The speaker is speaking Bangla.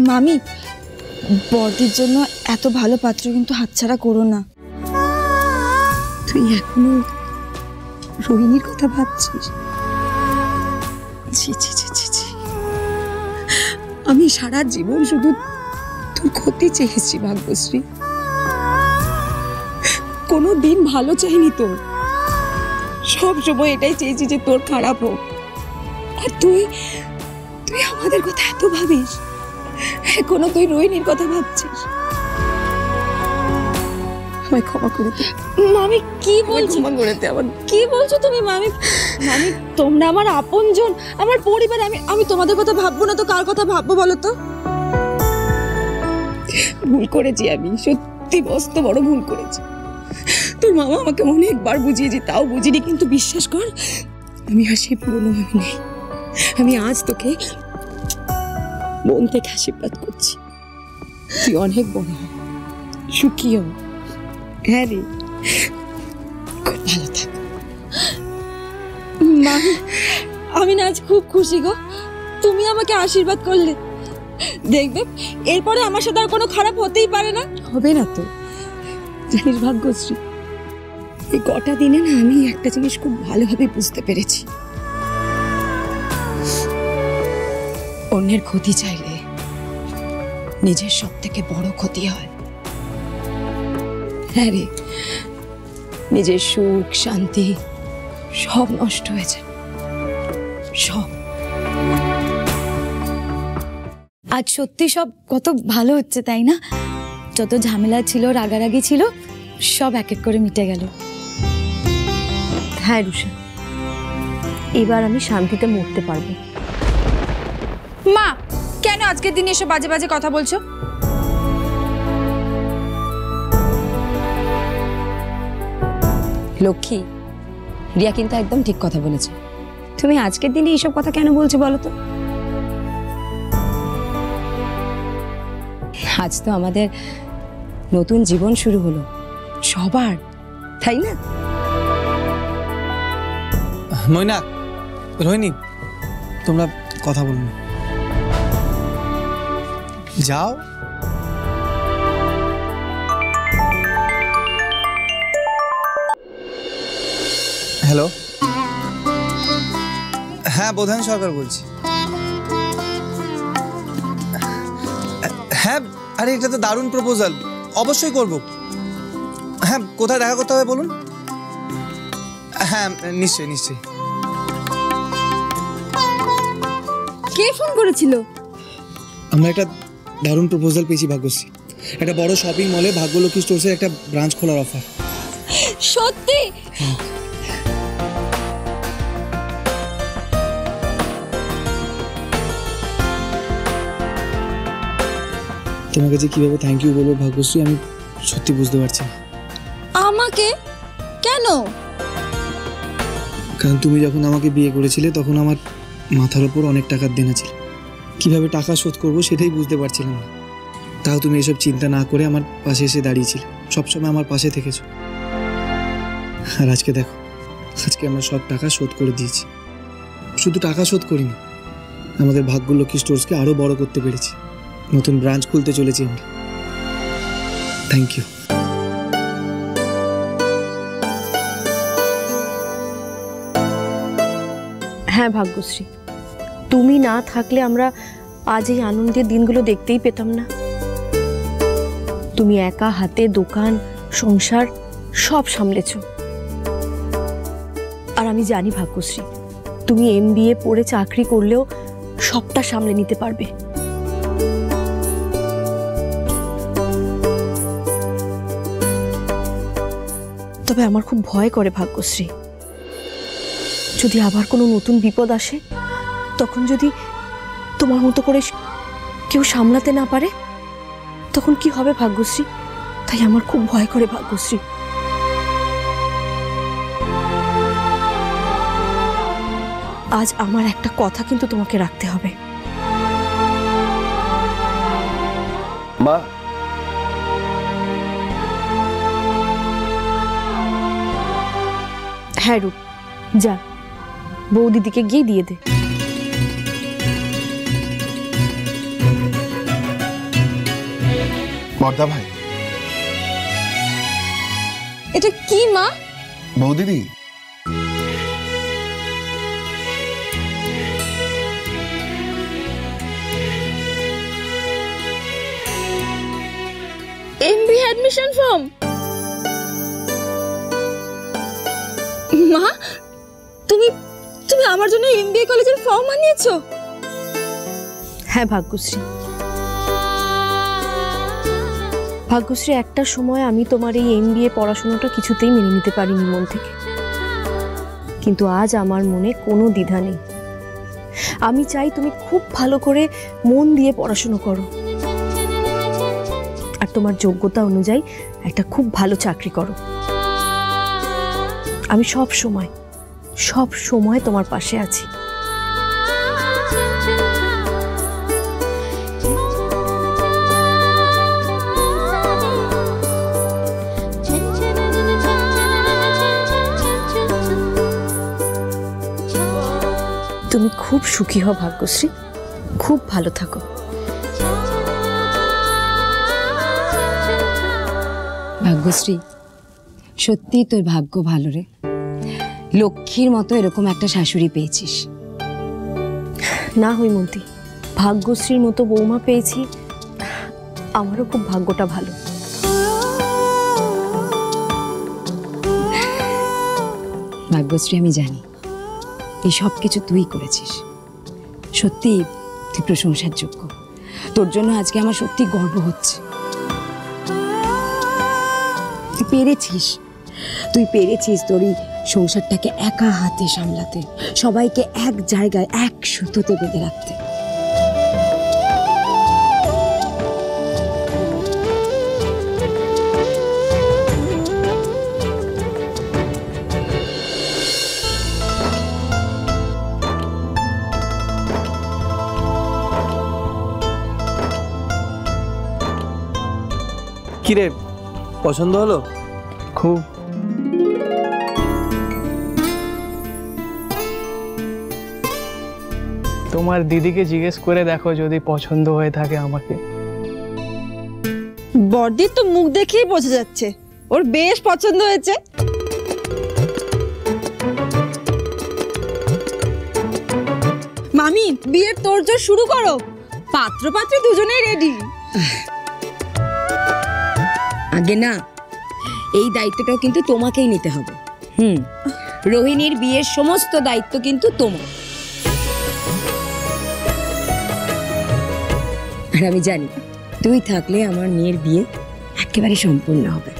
মামি, বড়দির জন্য এত ভালো পাত্র কিন্তু হাতছাড়া করো না। তুই এখনো রোহিণীর কথা ভাবছিস? ছি ছি ছি ছি ছি, আমি সারা জীবন শুধু তোর ক্ষতি চেয়েছি ভাগ্যশ্রী, কোনো দিন ভালো চাইনি তোর। সব সময় এটাই চেয়েছি যে তোর খারাপ হোক, আর তুই তুই আমাদের কথা এত ভাবিস, এখনো তুই রোহিণীর কথা ভাবছিস। আমায় ক্ষমা করে দে মামি। কি বলছো? ক্ষমা করে দে আমার। কি বলছো তুমি মামি? মামি, তোমরা আমার আপনজন, আমার পরিবার। আমি তোমাদের কথা ভাববো না তো কার কথা ভাববো বলো তো? ভুল করেছি, আমি সত্যি মস্ত বড় ভুল করেছি। তোর মামা আমাকে অনেকবার বুঝিয়েছি, তাও বুঝিনি। কিন্তু বিশ্বাস কর, আমি আর সেই পুরনো আমি নেই। আমি আজ তোকে মন থেকে আশীর্বাদ করছি, তুই অনেক বড় হ, সুখী হ। হ্যাঁ রে, খুব ভালো থাক। মামি, আমি না আজ খুব খুশি গো, তুমি আমাকে আশীর্বাদ করলে। দেখবে এরপরে আমার সাথে আর কোনো খারাপ হতেই পারে না। হবে না তো, জানিস ভাগ্যশ্রী, এই কটা দিনে না আমি একটা জিনিস খুব ভালোভাবে বুঝতে পেরেছি। অন্যের ক্ষতি চাইলে নিজের সব থেকে বড় ক্ষতি হয়। হ্যাঁ রে, নিজের সুখ শান্তি সব নষ্ট হয়েছে, সব। আজ সত্যি সব কত ভালো হচ্ছে, তাই না? যত ঝামেলা ছিল, রাগারাগি ছিল, সব এক এক করে মিটে গেল। হ্যাঁ রুষা, এবার আমি শান্তিতে মরতে পারবো। মা, কেন আজকের দিনে এসব বাজে বাজে কথা বলছো? লক্ষ্মী, রিয়া কিন্তু একদম ঠিক কথা বলেছে। তুমি আজকের দিনে এইসব কথা কেন বলছো বলো তো? আজ তো আমাদের নতুন জীবন শুরু হলো সবার, তাই না? ময়না, রোহিণী, তোমরা কথা বলো না, যাও। হ্যালো, হ্যাঁ বোধান সরকার বলছি। হ্যাঁ, আরে এটা তো দারুণ প্রপোজাল, অবশ্যই করব। হ্যাঁ, কোথায় দেখা করতে হবে বলুন? হ্যাঁ নিশ্চয়ই নিশ্চয়ই। কে ফোন করেছিল? আমরা একটা দারুণ প্রপোজাল পেয়েছি ভাগ্যশ্রী, একটা বড় শপিং মলে ভাগ্যলক্ষ্মী স্টোর্সের একটা ব্রাঞ্চ খোলার অফার। সত্যি? তোমাকে যে কিভাবে থ্যাংক ইউ বলবো ভাগ্যশ্রী, আমি সত্যি বুঝতে পারছি না। আমাকে কেন? কারণ তুমি যখন আমাকে বিয়ে করেছিলে তখন আমার মাথার ওপর অনেক টাকার দেনা ছিল, কিভাবে টাকা শোধ করবো সেটাই বুঝতে পারছিলাম না। তাও তুমি এসব চিন্তা না করে আমার পাশে এসে দাঁড়িয়েছিলে, সবসময় আমার পাশে থেকেছো। আর আজকে দেখো, আজকে আমরা সব টাকা শোধ করে দিয়েছি। শুধু টাকা শোধ করিনি, আমাদের ভাগ্যলক্ষ্মী স্টোর্সকে আরো বড় করতে পেরেছি, নতুন ব্রাঞ্চ খুলতে চলেছি আমরা। Thank you. হ্যাঁ ভাগ্যশ্রী, তুমি না থাকলে আমরা আজ এই আনন্দের দিনগুলো দেখতেই পেতাম না। তুমি একা হাতে দোকান সংসার সব সামলেছ। আর আমি জানি ভাগ্যশ্রী, তুমি MBA পড়ে চাকরি করলেও সবটা সামলে নিতে পারবে। তবে আমার খুব ভয় করে ভাগ্যশ্রী, যদি আবার কোনো নতুন বিপদ আসে, তখন যদি তোমার মতো করে কেউ সামলাতে না পারে, তখন কি হবে ভাগ্যশ্রী? তাই আমার খুব ভয় করে ভাগ্যশ্রী। আজ আমার একটা কথা কিন্তু তোমাকে রাখতে হবে। মা, হ্যাঁ রূপ, যা বৌদিদিকে গিয়ে দিয়ে দে। বর্দা ভাই, এটা কি মা? বৌদিদি, এমবিএ অ্যাডমিশন ফর্ম। মা, তুমি তুমি আমার জন্য এমবিএ কলেজের ফর্ম বানিয়েছো? হ্যাঁ ভাগ্যশ্রী, ভাগ্যশ্রী, একটা সময় আমি তোমার এই এমবিএ পড়াশোনাটা কিছুতেই মেনে নিতে পারিনি মন থেকে, কিন্তু আজ আমার মনে কোনো দ্বিধা নেই। আমি চাই তুমি খুব ভালো করে মন দিয়ে পড়াশোনা করো আর তোমার যোগ্যতা অনুযায়ী একটা খুব ভালো চাকরি করো। আমি সব সময় তোমার পাশে আছি। তুমি খুব সুখী হও ভাগ্যশ্রী, খুব ভালো থাকো। ভাগ্যশ্রী, সত্যি তোর ভাগ্য ভালো রে, লক্ষ্মীর মতো এরকম একটা শাশুড়ি পেয়েছিস। না হৈমন্তী, ভাগ্যশ্রীর মতো বৌমা পেয়েছি, আমারও খুব ভাগ্যটা ভালো। ভাগ্যশ্রী, আমি জানি এই সব কিছু তুই করেছিস, সত্যি তুই প্রশংসার যোগ্য। তোর জন্য আজকে আমার সত্যি গর্ব হচ্ছে। তুই পেরেছিস তোর এই সংসারটাকে একা হাতে সামলাতে, সবাইকে এক জায়গায় এক সুতোতে বেঁধে রাখতে। কি রে, পছন্দ হলো? খুব। তোমার দিদিকে জিজ্ঞেস করে দেখো যদি পছন্দ হয়ে থাকে আমাকে। বর্দির তো মুখ দেখেই বোঝা যাচ্ছে ওর বেশ পছন্দ হয়েছে। মামি, বিয়ের তোড়জোড় শুরু করো, পাত্র পাত্রী দুজনেই রেডি। আগে না, এই দায়িত্বটাও কিন্তু তোমাকেই নিতে হবে। রোহিণীর বিয়ের সমস্ত দায়িত্ব কিন্তু তোমার। আর আমি জানি তুই থাকলে আমার মেয়ের বিয়ে একেবারে সম্পূর্ণ হবে।